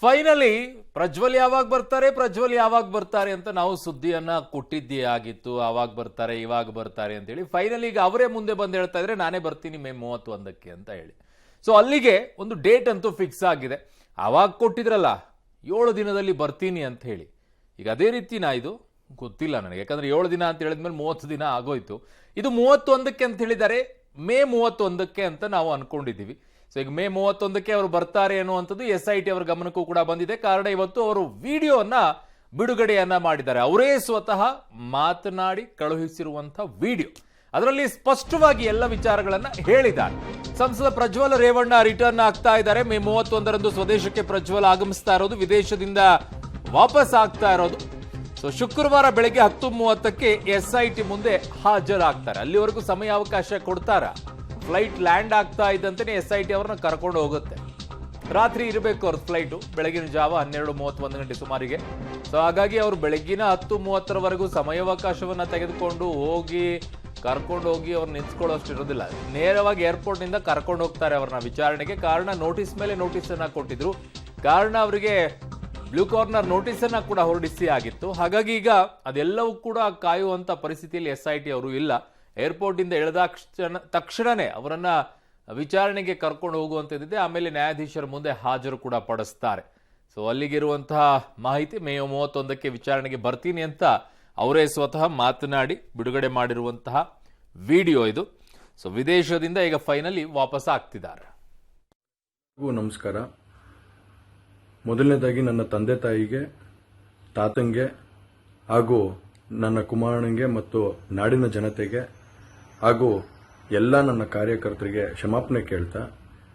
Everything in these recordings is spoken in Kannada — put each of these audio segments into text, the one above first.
ಫೈನಲಿ ಪ್ರಜ್ವಲ್ ಯಾವಾಗ ಬರ್ತಾರೆ ಅಂತ ನಾವು ಸುದ್ದಿಯನ್ನ ಕೊಟ್ಟಿದ್ದೇ ಆಗಿತ್ತು. ಆವಾಗ ಬರ್ತಾರೆ ಇವಾಗ ಬರ್ತಾರೆ ಅಂತ ಹೇಳಿ ಫೈನಲಿ ಈಗ ಅವರೇ ಮುಂದೆ ಬಂದು ಹೇಳ್ತಾ ಇದ್ರೆ ನಾನೇ ಬರ್ತೀನಿ ಮೇ 31ಕ್ಕೆ ಅಂತ ಹೇಳಿ. ಸೊ ಅಲ್ಲಿಗೆ ಒಂದು ಡೇಟ್ ಅಂತೂ ಫಿಕ್ಸ್ ಆಗಿದೆ. ಆವಾಗ ಕೊಟ್ಟಿದ್ರಲ್ಲ 7 ದಿನದಲ್ಲಿ ಬರ್ತೀನಿ ಅಂತ ಹೇಳಿ. ಈಗ ಅದೇ ರೀತಿನಾ ಇದು ಗೊತ್ತಿಲ್ಲ ನನಗೆ, ಯಾಕಂದ್ರೆ 7 ದಿನ ಅಂತ ಹೇಳಿದ್ಮೇಲೆ 30 ದಿನ ಆಗೋಯ್ತು. ಇದು 31ಕ್ಕೆ ಅಂತ ಹೇಳಿದ್ದಾರೆ, ಮೇ 31ಕ್ಕೆ ಅಂತ ನಾವು ಅನ್ಕೊಂಡಿದ್ದೀವಿ. ಸೊ ಈಗ ಮೇ 31ಕ್ಕೆ ಅವರು ಬರ್ತಾರೆ ಅನ್ನುವಂಥದ್ದು SIT ಅವರ ಗಮನಕ್ಕೂ ಕೂಡ ಬಂದಿದೆ. ಕಾರಣ ಇವತ್ತು ಅವರು ವಿಡಿಯೋನ ಬಿಡುಗಡೆಯನ್ನ ಮಾಡಿದ್ದಾರೆ. ಅವರೇ ಸ್ವತಃ ಮಾತನಾಡಿ ಕಳುಹಿಸಿರುವಂತಹ ವಿಡಿಯೋ. ಅದರಲ್ಲಿ ಸ್ಪಷ್ಟವಾಗಿ ಎಲ್ಲ ವಿಚಾರಗಳನ್ನ ಹೇಳಿದ್ದಾರೆ. ಸಂಸದ ಪ್ರಜ್ವಲ್ ರೇವಣ್ಣ ರಿಟರ್ನ್ ಆಗ್ತಾ ಇದ್ದಾರೆ. ಮೇ 31ರಂದು ಸ್ವದೇಶಕ್ಕೆ ಪ್ರಜ್ವಲ್ ಆಗಮಿಸ್ತಾ ಇರೋದು, ವಿದೇಶದಿಂದ ವಾಪಸ್ ಆಗ್ತಾ ಇರೋದು. ಸೊ ಶುಕ್ರವಾರ ಬೆಳಗ್ಗೆ 10:30ಕ್ಕೆ SIT ಮುಂದೆ ಹಾಜರಾಗ್ತಾರೆ. ಅಲ್ಲಿವರೆಗೂ ಸಮಯಾವಕಾಶ ಕೊಡ್ತಾರ? ಫ್ಲೈಟ್ ಲ್ಯಾಂಡ್ ಆಗ್ತಾ ಇದ್ದಂತೆ SIT ಅವ್ರನ್ನ ಕರ್ಕೊಂಡು ಹೋಗುತ್ತೆ. ರಾತ್ರಿ ಇರಬೇಕು ಅವ್ರ ಫ್ಲೈಟು, ಬೆಳಗಿನ ಜಾವ 12:31 ಗಂಟೆ ಸುಮಾರಿಗೆ. ಸೊ ಹಾಗಾಗಿ ಅವರು ಬೆಳಗಿನ 10:30ರವರೆಗೂ ಸಮಯಾವಕಾಶವನ್ನ ತೆಗೆದುಕೊಂಡು ಕರ್ಕೊಂಡು ಹೋಗಿ ಅವ್ರು ನಿಂತ್ಕೊಳ್ಳೋಷ್ಟು ಇರೋದಿಲ್ಲ. ನೇರವಾಗಿ ಏರ್ಪೋರ್ಟ್ ನಿಂದ ಕರ್ಕೊಂಡು ಹೋಗ್ತಾರೆ ಅವ್ರನ್ನ ವಿಚಾರಣೆಗೆ. ಕಾರಣ ನೋಟಿಸ್ ಮೇಲೆ ನೋಟಿಸ್ ಅನ್ನ ಕೊಟ್ಟಿದ್ರು. ಕಾರಣ ಅವರಿಗೆ ಬ್ಲೂ ಕಾರ್ನರ್ ನೋಟಿಸ್ ಅನ್ನ ಕೂಡ ಹೊರಡಿಸಿ ಆಗಿತ್ತು. ಹಾಗಾಗಿ ಈಗ ಅದೆಲ್ಲವೂ ಕೂಡ ಕಾಯುವಂತ ಪರಿಸ್ಥಿತಿಯಲ್ಲಿ SIT ಅವರು ಇಲ್ಲ. ಏರ್ಪೋರ್ಟ್ ಇಂದ ಇಳಿದ ತಕ್ಷಣನೇ ಅವರನ್ನ ವಿಚಾರಣೆಗೆ ಕರ್ಕೊಂಡು ಹೋಗುವಂತದ್ದಿದೆ. ಆಮೇಲೆ ನ್ಯಾಯಾಧೀಶರ ಮುಂದೆ ಹಾಜರು ಕೂಡ ಪಡಿಸ್ತಾರೆ. ಸೊ ಅಲ್ಲಿಗಿರುವಂತಹ ಮಾಹಿತಿ, ಮೇ 31ಕ್ಕೆ ವಿಚಾರಣೆಗೆ ಬರ್ತೀನಿ ಅಂತ ಅವರೇ ಸ್ವತಃ ಮಾತನಾಡಿ ಬಿಡುಗಡೆ ಮಾಡಿರುವಂತಹ ವಿಡಿಯೋ ಇದು. ಸೊ ವಿದೇಶದಿಂದ ಈಗ ಫೈನಲಿ ವಾಪಸ್ ಆಗ್ತಿದ್ದಾರೆ. ನಮಸ್ಕಾರ. ಮೊದಲನೇದಾಗಿ ನನ್ನ ತಂದೆ ತಾಯಿಗೆ, ತಾತಂಗೆ ಹಾಗೂ ನನ್ನ ಕುಮಾರನಿಗೆ ಮತ್ತು ನಾಡಿನ ಜನತೆಗೆ ಹಾಗೂ ಎಲ್ಲ ನನ್ನ ಕಾರ್ಯಕರ್ತರಿಗೆ ಕ್ಷಮಾಪಣೆ ಕೇಳ್ತಾ,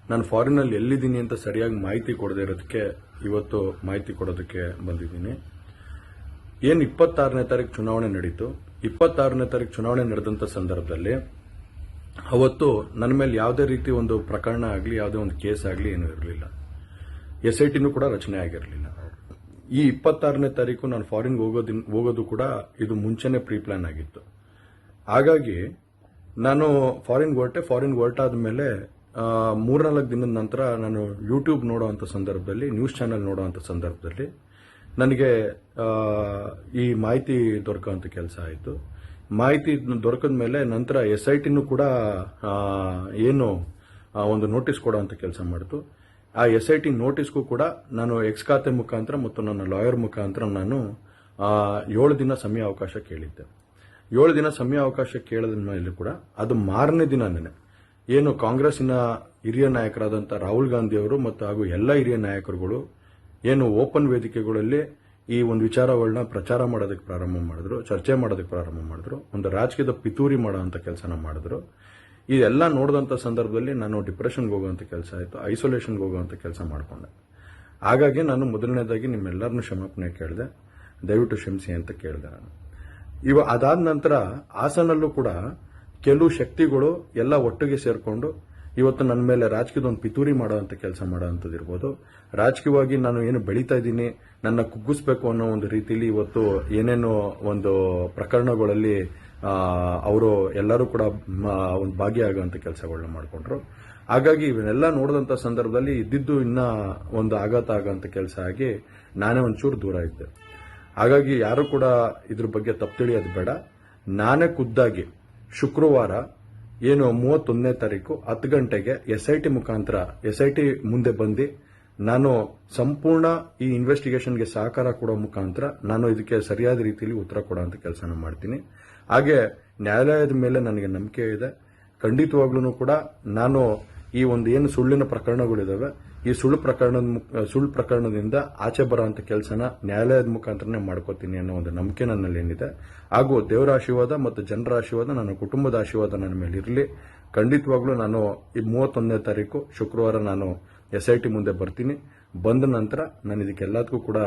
ನಾನು ಫಾರಿನಲ್ಲಿ ಎಲ್ಲಿದ್ದೀನಿ ಅಂತ ಸರಿಯಾಗಿ ಮಾಹಿತಿ ಕೊಡದೇ ಇರೋದಕ್ಕೆ ಇವತ್ತು ಮಾಹಿತಿ ಕೊಡೋದಕ್ಕೆ ಬಂದಿದ್ದೀನಿ. ಏನು 26ನೇ ತಾರೀಕು ಚುನಾವಣೆ ನಡೀತು. 26ನೇ ತಾರೀಕು ಚುನಾವಣೆ ನಡೆದಂಥ ಸಂದರ್ಭದಲ್ಲಿ ಅವತ್ತು ನನ್ನ ಮೇಲೆ ಯಾವುದೇ ರೀತಿ ಒಂದು ಪ್ರಕರಣ ಆಗಲಿ, ಯಾವುದೇ ಒಂದು ಕೇಸ್ ಆಗಲಿ ಏನೂ ಇರಲಿಲ್ಲ. SITನೂ ಕೂಡ ರಚನೆ ಆಗಿರಲಿಲ್ಲ. ಈ 26ನೇ ತಾರೀಕು ನಾನು ಫಾರಿನ್ ಹೋಗೋದು ಕೂಡ ಇದು ಮುಂಚೆನೆ ಪ್ರೀ ಪ್ಲಾನ್ ಆಗಿತ್ತು. ಹಾಗಾಗಿ ನಾನು ಫಾರಿನ್ ಹೊರಟಾದ ಮೇಲೆ 3-4 ದಿನದ ನಂತರ ನಾನು ಯೂಟ್ಯೂಬ್ ನೋಡುವಂಥ ಸಂದರ್ಭದಲ್ಲಿ, ನ್ಯೂಸ್ ಚಾನೆಲ್ ನೋಡುವಂಥ ಸಂದರ್ಭದಲ್ಲಿ ನನಗೆ ಈ ಮಾಹಿತಿ ದೊರಕುವಂಥ ಕೆಲಸ ಆಯಿತು. ಮಾಹಿತಿ ದೊರಕಿದ ಮೇಲೆ ನಂತರ SITನೂ ಕೂಡ ಏನು ಒಂದು ನೋಟಿಸ್ ಕೊಡುವಂಥ ಕೆಲಸ ಮಾಡಿತು. ಆ SIT ನೋಟಿಸ್ಗೂ ಕೂಡ ನಾನು ಎಕ್ಸ್ ಖಾತೆ ಮುಖಾಂತರ ಮತ್ತು ನನ್ನ ಲಾಯರ್ ಮುಖಾಂತರ ನಾನು 7 ದಿನ ಸಮಯ ಅವಕಾಶ ಕೇಳಿದ್ದೆ. 7 ದಿನ ಸಮಯ ಅವಕಾಶ ಕೇಳಿದ ಮೇಲೆ ಕೂಡ ಅದು ಮಾರನೇ ದಿನನೇ ಏನು ಕಾಂಗ್ರೆಸ್ಸಿನ ಹಿರಿಯ ನಾಯಕರಾದಂಥ ರಾಹುಲ್ ಗಾಂಧಿ ಅವರು ಮತ್ತು ಹಾಗೂ ಎಲ್ಲ ಹಿರಿಯ ನಾಯಕರುಗಳು ಏನು ಓಪನ್ ವೇದಿಕೆಗಳಲ್ಲಿ ಈ ಒಂದು ವಿಚಾರಗಳನ್ನ ಪ್ರಚಾರ ಮಾಡೋದಕ್ಕೆ ಪ್ರಾರಂಭ ಮಾಡಿದ್ರು, ಚರ್ಚೆ ಮಾಡೋದಕ್ಕೆ ಪ್ರಾರಂಭ ಮಾಡಿದ್ರು, ಒಂದು ರಾಜಕೀಯದ ಪಿತೂರಿ ಮಾಡೋಂಥ ಕೆಲಸನ ಮಾಡಿದ್ರು. ಇದೆಲ್ಲ ನೋಡಿದಂಥ ಸಂದರ್ಭದಲ್ಲಿ ನಾನು ಡಿಪ್ರೆಷನ್ಗೆ ಹೋಗುವಂಥ ಕೆಲಸ ಆಯಿತು, ಐಸೋಲೇಷನ್ಗೆ ಹೋಗುವಂಥ ಕೆಲಸ ಮಾಡಿಕೊಂಡೆ. ಹಾಗಾಗಿ ನಾನು ಮೊದಲನೇದಾಗಿ ನಿಮ್ಮೆಲ್ಲರನ್ನೂ ಕ್ಷಮಾಪಣೆ ಕೇಳಿದೆ, ದಯವಿಟ್ಟು ಕ್ಷಮಿಸಿ ಅಂತ ಕೇಳಿದೆ ನಾನು. ಅದಾದ ನಂತರ ಹಾಸನಲ್ಲೂ ಕೂಡ ಕೆಲವು ಶಕ್ತಿಗಳು ಎಲ್ಲ ಒಟ್ಟಿಗೆ ಸೇರಿಕೊಂಡು ಇವತ್ತು ನನ್ನ ಮೇಲೆ ರಾಜಕೀಯದ ಒಂದು ಪಿತೂರಿ ಮಾಡುವಂಥ ಕೆಲಸ ಮಾಡೋವಂಥದ್ದು ಇರ್ಬೋದು. ರಾಜಕೀಯವಾಗಿ ನಾನು ಏನು ಬೆಳೀತಾ ಇದ್ದೀನಿ, ನನ್ನ ಕುಗ್ಗಿಸ್ಬೇಕು ಅನ್ನೋ ಒಂದು ರೀತಿಯಲ್ಲಿ ಇವತ್ತು ಏನೇನೋ ಒಂದು ಪ್ರಕರಣಗಳಲ್ಲಿ ಅವರು ಎಲ್ಲರೂ ಕೂಡ ಒಂದು ಭಾಗಿಯಾಗುವಂಥ ಕೆಲಸಗಳನ್ನ ಮಾಡಿಕೊಂಡ್ರು. ಹಾಗಾಗಿ ಇವನ್ನೆಲ್ಲ ನೋಡಿದಂಥ ಸಂದರ್ಭದಲ್ಲಿ ಇದ್ದಿದ್ದು ಇನ್ನ ಒಂದು ಆಘಾತ ಆಗೋಂಥ ಕೆಲಸ ಆಗಿ ನಾನೇ ಒಂಚೂರು ದೂರ ಇದ್ದೆ. ಹಾಗಾಗಿ ಯಾರು ಕೂಡ ಇದ್ರ ಬಗ್ಗೆ ತಪ್ಪು ತಿಳಿಯೋದು ಬೇಡ. ನಾನೇ ಖುದ್ದಾಗಿ ಶುಕ್ರವಾರ ಏನು 31ನೇ ತಾರೀಕು 10 ಗಂಟೆಗೆ SIT ಮುಖಾಂತರ SIT ಮುಂದೆ ಬಂದು ನಾನು ಸಂಪೂರ್ಣ ಈ ಇನ್ವೆಸ್ಟಿಗೇಷನ್ಗೆ ಸಹಕಾರ ಕೊಡೋ ಮುಖಾಂತರ ನಾನು ಇದಕ್ಕೆ ಸರಿಯಾದ ರೀತಿಯಲ್ಲಿ ಉತ್ತರ ಕೊಡುವಂಥ ಕೆಲಸನ ಮಾಡ್ತೀನಿ. ಹಾಗೆ ನ್ಯಾಯಾಲಯದ ಮೇಲೆ ನನಗೆ ನಂಬಿಕೆ ಇದೆ. ಖಂಡಿತವಾಗ್ಲೂ ಕೂಡ ನಾನು ಈ ಒಂದು ಏನು ಸುಳ್ಳಿನ ಪ್ರಕರಣಗಳಿದಾವೆ, ಈ ಸುಳ್ಳು ಪ್ರಕರಣದಿಂದ ಆಚೆ ಬರೋಂಥ ಕೆಲಸನ ನ್ಯಾಯಾಲಯದ ಮುಖಾಂತರನೇ ಮಾಡ್ಕೋತೀನಿ ಅನ್ನೋ ಒಂದು ನಂಬಿಕೆ ನನ್ನಲ್ಲಿ ಏನಿದೆ. ಹಾಗೂ ದೇವರ ಆಶೀರ್ವಾದ ಮತ್ತು ಜನರ ಆಶೀರ್ವಾದ, ನನ್ನ ಕುಟುಂಬದ ಆಶೀರ್ವಾದ ನನ್ನ ಮೇಲೆ ಇರಲಿ. ಖಂಡಿತವಾಗ್ಲೂ ನಾನು ಈ 31ನೇ ತಾರೀಕು ಶುಕ್ರವಾರ ನಾನು SIT ಮುಂದೆ ಬರ್ತೀನಿ. ಬಂದ ನಂತರ ನಾನು ಇದಕ್ಕೆಲ್ಲದಕ್ಕೂ ಕೂಡ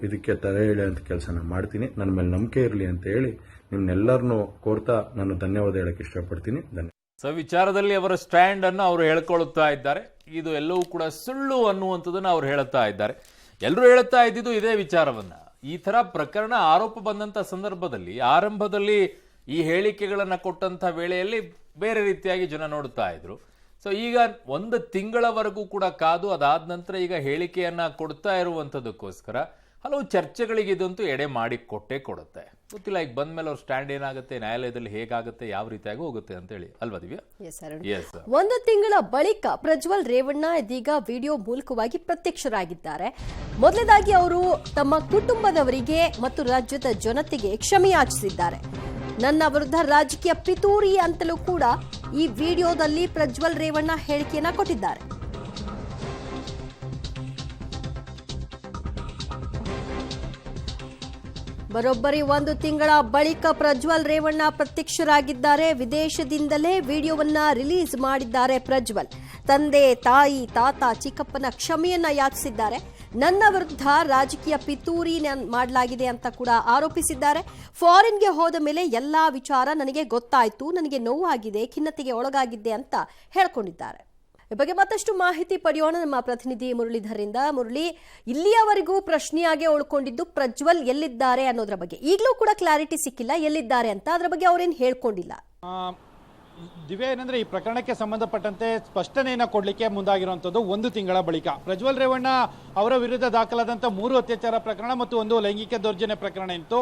ಇದಕ್ಕೆ ತಲೆ ಎಳೆಯುವಂಥ ಕೆಲಸನ ಮಾಡ್ತೀನಿ. ನನ್ನ ಮೇಲೆ ನಂಬಿಕೆ ಇರಲಿ ಅಂತ ಹೇಳಿ ನಿಮ್ನೆಲ್ಲರನ್ನೂ ಕೋರ್ತಾ ನಾನು ಧನ್ಯವಾದ ಹೇಳಕ್ಕೆ ಇಷ್ಟಪಡ್ತೀನಿ. ಧನ್ಯವಾದ. ಸೊ ವಿಚಾರದಲ್ಲಿ ಅವರ ಸ್ಟ್ಯಾಂಡ್ ಅನ್ನು ಅವರು ಹೇಳ್ಕೊಳ್ತಾ ಇದ್ದಾರೆ. ಇದು ಎಲ್ಲವೂ ಕೂಡ ಸುಳ್ಳು ಅನ್ನುವಂಥದ್ದನ್ನು ಅವರು ಹೇಳ್ತಾ ಇದ್ದಾರೆ. ಎಲ್ಲರೂ ಹೇಳ್ತಾ ಇದ್ದಿದ್ದು ಇದೇ ವಿಚಾರವನ್ನ. ಈ ತರ ಪ್ರಕರಣ ಆರೋಪ ಬಂದಂತ ಸಂದರ್ಭದಲ್ಲಿ ಆರಂಭದಲ್ಲಿ ಈ ಹೇಳಿಕೆಗಳನ್ನ ಕೊಟ್ಟಂತ ವೇಳೆಯಲ್ಲಿ ಬೇರೆ ರೀತಿಯಾಗಿ ಜನ ನೋಡ್ತಾ ಇದ್ರು. ಸೊ ಈಗ ಒಂದು ತಿಂಗಳವರೆಗೂ ಕೂಡ ಕಾದು ಅದಾದ ನಂತರ ಈಗ ಹೇಳಿಕೆಯನ್ನ ಕೊಡ್ತಾ ಇರುವಂಥದ್ದಕ್ಕೋಸ್ಕರ ಹಲವು ಚರ್ಚೆಗಳಿಗೆ ಇದಂತೂ ಎಡೆ ಮಾಡಿ ಕೊಟ್ಟೇ ಕೊಡುತ್ತೆ. ಗೊತ್ತಿಲ್ಲ ಈಗ ಬಂದ ಮೇಲೆ ಅವ್ರ ಸ್ಟ್ಯಾಂಡ್ ಏನಾಗುತ್ತೆ, ನ್ಯಾಯಾಲಯದಲ್ಲಿ ಹೇಗಾಗುತ್ತೆ, ಯಾವ ರೀತಿಯಾಗಿ ಹೋಗುತ್ತೆ ಅಂತ ಹೇಳಿ ಅಲ್ವಾ ದಿವ್ಯಾ? ಒಂದು ತಿಂಗಳ ಬಳಿಕ ಪ್ರಜ್ವಲ್ ರೇವಣ್ಣ ಇದೀಗ ವಿಡಿಯೋ ಮೂಲಕವಾಗಿ ಪ್ರತ್ಯಕ್ಷರಾಗಿದ್ದಾರೆ. ಮೊದಲನೇದಾಗಿ ಅವರು ತಮ್ಮ ಕುಟುಂಬದವರಿಗೆ ಮತ್ತು ರಾಜ್ಯದ ಜನತೆಗೆ ಕ್ಷಮೆಯಾಚಿಸಿದ್ದಾರೆ. ನನ್ನ ವಿರುದ್ಧ ರಾಜಕೀಯ ಪಿತೂರಿ ಅಂತಲೂ ಕೂಡ ಈ ವಿಡಿಯೋದಲ್ಲಿ ಪ್ರಜ್ವಲ್ ರೇವಣ್ಣ ಹೇಳಿಕೆಯನ್ನ ಕೊಟ್ಟಿದ್ದಾರೆ. ಬರೋಬ್ಬರಿ ಒಂದು ತಿಂಗಳ ಬಳಿಕ ಪ್ರಜ್ವಲ್ ರೇವಣ್ಣ ಪ್ರತ್ಯಕ್ಷರಾಗಿದ್ದಾರೆ. ವಿದೇಶದಿಂದಲೇ ವಿಡಿಯೋವನ್ನ ರಿಲೀಸ್ ಮಾಡಿದ್ದಾರೆ ಪ್ರಜ್ವಲ್. ತಂದೆ, ತಾಯಿ, ತಾತ, ಚಿಕ್ಕಪ್ಪನ ಕ್ಷಮೆಯನ್ನ ಯಾಚಿಸಿದ್ದಾರೆ. ನನ್ನ ವಿರುದ್ಧ ರಾಜಕೀಯ ಪಿತೂರಿ ಮಾಡಲಾಗಿದೆ ಅಂತ ಕೂಡ ಆರೋಪಿಸಿದ್ದಾರೆ. ಫಾರಿನ್ಗೆ ಹೋದ ಮೇಲೆ ಎಲ್ಲಾ ವಿಚಾರ ನನಗೆ ಗೊತ್ತಾಯ್ತು, ನನಗೆ ನೋವಾಗಿದೆ, ಖಿನ್ನತೆಗೆ ಒಳಗಾಗಿದ್ದೆ ಅಂತ ಹೇಳ್ಕೊಂಡಿದ್ದಾರೆ. ಈ ಬಗ್ಗೆ ಮತ್ತಷ್ಟು ಮಾಹಿತಿ ಪಡೆಯೋಣ ನಮ್ಮ ಪ್ರತಿನಿಧಿ ಮುರಳೀಧರಿಂದ. ಮುರಳಿ, ಇಲ್ಲಿಯವರೆಗೂ ಪ್ರಶ್ನೆಯಾಗೆ ಉಳ್ಕೊಂಡಿದ್ದು ಪ್ರಜ್ವಲ್ ಎಲ್ಲಿದ್ದಾರೆ ಅನ್ನೋದ್ರ ಬಗ್ಗೆ. ಈಗಲೂ ಕೂಡ ಕ್ಲಾರಿಟಿ ಸಿಕ್ಕಿಲ್ಲ ಎಲ್ಲಿದ್ದಾರೆ ಅಂತ. ಅದರ ಬಗ್ಗೆ ಅವ್ರೇನು ಹೇಳ್ಕೊಂಡಿಲ್ಲ. ದಿವ್ಯಾ, ಏನಂದ್ರೆ ಈ ಪ್ರಕರಣಕ್ಕೆ ಸಂಬಂಧಪಟ್ಟಂತೆ ಸ್ಪಷ್ಟನೆಯನ್ನ ಕೊಡ್ಲಿಕ್ಕೆ ಮುಂದಾಗಿರುವಂತದ್ದು ಒಂದು ತಿಂಗಳ ಬಳಿಕ. ಪ್ರಜ್ವಲ್ ರೇವಣ್ಣ ಅವರ ವಿರುದ್ಧ ದಾಖಲಾದಂತ 3 ಅತ್ಯಾಚಾರ ಪ್ರಕರಣ ಮತ್ತು 1 ಲೈಂಗಿಕ ದೌರ್ಜನ್ಯ ಪ್ರಕರಣ ಇತ್ತು.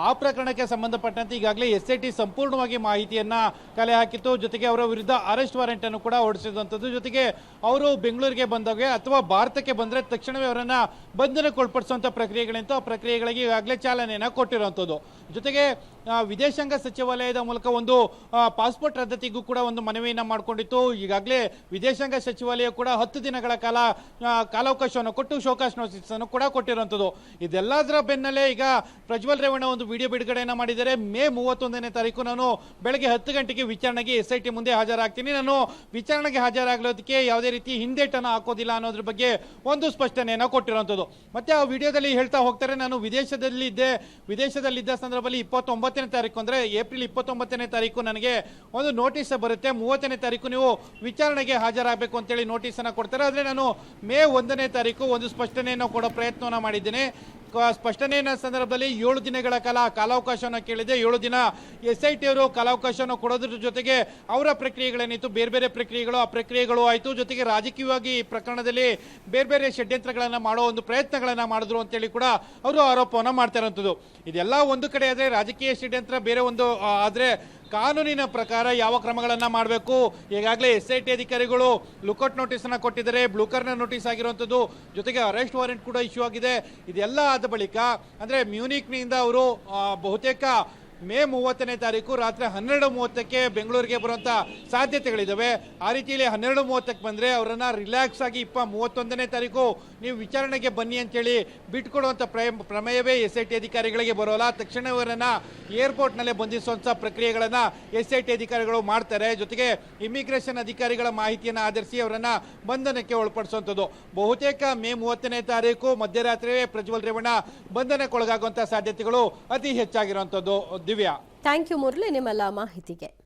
ಆ ಪ್ರಕರಣಕ್ಕೆ ಸಂಬಂಧಪಟ್ಟಂತೆ ಈಗಾಗಲೇ SIT ಸಂಪೂರ್ಣವಾಗಿ ಮಾಹಿತಿಯನ್ನ ಕಲೆ ಹಾಕಿತ್ತು. ಜೊತೆಗೆ ಅವರ ವಿರುದ್ಧ ಅರೆಸ್ಟ್ ವಾರೆಂಟ್ ಅನ್ನು ಕೂಡ ಹೊರಡಿಸಿರುವಂತದ್ದು. ಜೊತೆಗೆ ಅವರು ಬೆಂಗಳೂರಿಗೆ ಬಂದಾಗ ಅಥವಾ ಭಾರತಕ್ಕೆ ಬಂದ್ರೆ ತಕ್ಷಣವೇ ಅವರನ್ನ ಬಂಧನಕ್ಕೊಳಪಡಿಸುವಂತ ಪ್ರಕ್ರಿಯೆಗಳಿಂತ ಆ ಪ್ರಕ್ರಿಯೆಗಳಿಗೆ ಈಗಾಗಲೇ ಚಾಲನೆಯನ್ನ ಕೊಟ್ಟಿರುವಂತದ್ದು. ಜೊತೆಗೆ ವಿದೇಶಾಂಗ ಸಚಿವಾಲಯದ ಮೂಲಕ ಒಂದು ಪಾಸ್ಪೋರ್ಟ್ ರದ್ದತಿಗೂ ಕೂಡ ಒಂದು ಮನವಿಯನ್ನ ಮಾಡಿಕೊಂಡಿತ್ತು. ಈಗಾಗಲೇ ವಿದೇಶಾಂಗ ಸಚಿವಾಲಯ ಕೂಡ 10 ದಿನಗಳ ಕಾಲಾವಕಾಶವನ್ನು ಕೊಟ್ಟು ಶೋಕಾಸ್ ನೋಟಿಸ್ ಅನ್ನು ಕೂಡ ಕೊಟ್ಟಿರುವಂತದ್ದು. ಇದೆಲ್ಲದರ ಬೆನ್ನಲ್ಲೇ ಈಗ ಪ್ರಜ್ವಲ್ ರೇವಣ್ಣ ಒಂದು ವಿಡಿಯೋ ಬಿಡುಗಡೆಯನ್ನ ಮಾಡಿದ್ದಾರೆ. ಮೇ 31ನೇ ತಾರೀಕು ನಾನು ಬೆಳಗ್ಗೆ 10 ಗಂಟೆಗೆ ವಿಚಾರಣೆಗೆ SIT ಮುಂದೆ ಹಾಜರಾಗ್ತೀನಿ. ನಾನು ವಿಚಾರಣೆಗೆ ಹಾಜರಾಗಲೋದಕ್ಕೆ ಯಾವುದೇ ರೀತಿ ಹಿಂದೇಟನ್ನು ಹಾಕೋದಿಲ್ಲ ಅನ್ನೋದ್ರ ಬಗ್ಗೆ ಒಂದು ಸ್ಪಷ್ಟನೆಯನ್ನ ಕೊಟ್ಟಿರುವಂತದ್ದು. ಮತ್ತೆ ಆ ವಿಡಿಯೋದಲ್ಲಿ ಹೇಳ್ತಾ ಹೋಗ್ತಾರೆ, ನಾನು ವಿದೇಶದಲ್ಲಿದ್ದ ಸಂದರ್ಭದಲ್ಲಿ 29ನೇ ತಾರೀಕು ಅಂದ್ರೆ ಏಪ್ರಿಲ್ 29ನೇ ತಾರೀಕು ನನಗೆ ಒಂದು ನೋಟಿಸ್ ಬರುತ್ತೆ. 30ನೇ ತಾರೀಕು ನೀವು ವಿಚಾರಣೆಗೆ ಹಾಜರಾಗಬೇಕು ಅಂತೇಳಿ ನೋಟಿಸ್ ಅನ್ನ ಕೊಡ್ತಾರೆ. ಆದ್ರೆ ನಾನು ಮೇ 1ನೇ ತಾರೀಕು ಒಂದು ಸ್ಪಷ್ಟನೆಯನ್ನು ಕೊಡೋ ಪ್ರಯತ್ನವನ್ನ ಮಾಡಿದ್ದೇನೆ. ಸ್ಪಷ್ಟನೆಯ ಸಂದರ್ಭದಲ್ಲಿ 7 ದಿನಗಳ ಕಾಲಾವಕಾಶವನ್ನು ಕೇಳಿದೆ. 7 ದಿನ SIT ಅವರು ಕಾಲಾವಕಾಶವನ್ನು ಕೊಡೋದ್ರ ಜೊತೆಗೆ ಅವರ ಪ್ರಕ್ರಿಯೆಗಳೇನಿತ್ತು, ಬೇರೆ ಬೇರೆ ಪ್ರಕ್ರಿಯೆಗಳು, ಆ ಪ್ರಕ್ರಿಯೆಗಳು ಆಯಿತು. ಜೊತೆಗೆ ರಾಜಕೀಯವಾಗಿ ಈ ಪ್ರಕರಣದಲ್ಲಿ ಬೇರೆ ಬೇರೆ ಷಡ್ಯಂತ್ರಗಳನ್ನ ಮಾಡೋ ಒಂದು ಪ್ರಯತ್ನಗಳನ್ನ ಮಾಡಿದ್ರು ಅಂತೇಳಿ ಕೂಡ ಅವರು ಆರೋಪವನ್ನ ಮಾಡ್ತಾ ಇರುವಂತದ್ದು. ಇದೆಲ್ಲ ಒಂದು ಕಡೆ ಆದ್ರೆ ರಾಜಕೀಯ ಷಡ್ಯಂತ್ರ ಬೇರೆ ಒಂದು ಆದ್ರೆ ಕಾನೂನಿನ ಪ್ರಕಾರ ಯಾವ ಕ್ರಮಗಳನ್ನ ಮಾಡಬೇಕು, ಈಗಾಗಲೇ SIT ಅಧಿಕಾರಿಗಳು ಲುಕೌಟ್ ನೋಟಿಸ್ ಅನ್ನ ಕೊಟ್ಟಿದ್ದಾರೆ. ಬ್ಲೂ ಕಾರ್ನರ್ ನೋಟಿಸ್ ಆಗಿರುವಂತದ್ದು, ಜೊತೆಗೆ ಅರೆಸ್ಟ್ ವಾರೆಂಟ್ ಕೂಡ ಇಶ್ಯೂ ಆಗಿದೆ. ಇದೆಲ್ಲ ಆದ ಬಳಿಕ ಅಂದ್ರೆ ಮ್ಯೂನಿಕ್ನಿಂದ ಅವರು ಬಹುತೇಕ ಮೇ 30ನೇ ತಾರೀಕು ರಾತ್ರಿ 12:30ಕ್ಕೆ ಬೆಂಗಳೂರಿಗೆ ಬರುವಂತ ಸಾಧ್ಯತೆಗಳಿದಾವೆ. ಆ ರೀತಿಯಲ್ಲಿ 12:30ಕ್ಕೆ ಬಂದ್ರೆ ಅವರನ್ನ ರಿಲ್ಯಾಕ್ಸ್ ಆಗಿ 31ನೇ ತಾರೀಕು ನೀವು ವಿಚಾರಣೆಗೆ ಬನ್ನಿ ಅಂತೇಳಿ ಬಿಟ್ಕೊಡುವಂತ ಪ್ರಮೇಯವೇ SIT ಅಧಿಕಾರಿಗಳಿಗೆ ಬರೋಲ್ಲ. ತಕ್ಷಣ ಇವರನ್ನ ಏರ್ಪೋರ್ಟ್ ನಲ್ಲೇ ಬಂಧಿಸುವಂತ ಪ್ರಕ್ರಿಯೆಗಳನ್ನ SIT ಅಧಿಕಾರಿಗಳು ಮಾಡ್ತಾರೆ. ಜೊತೆಗೆ ಇಮಿಗ್ರೇಷನ್ ಅಧಿಕಾರಿಗಳ ಮಾಹಿತಿಯನ್ನು ಆಧರಿಸಿ ಅವರನ್ನ ಬಂಧನಕ್ಕೆ ಒಳಪಡಿಸುವಂತದ್ದು. ಬಹುತೇಕ ಮೇ 30ನೇ ತಾರೀಕು ಮಧ್ಯರಾತ್ರಿಯೇ ಪ್ರಜ್ವಲ್ ರೇವಣ್ಣ ಬಂಧನಕ್ಕೊಳಗಾಗುವಂತ ಸಾಧ್ಯತೆಗಳು ಅತಿ ಹೆಚ್ಚಾಗಿರುವಂತದ್ದು. ದಿವ್ಯಾ, ಥ್ಯಾಂಕ್ ಯು ಮುರಳಿ ನಿಮ್ಮೆಲ್ಲ ಮಾಹಿತಿಗೆ.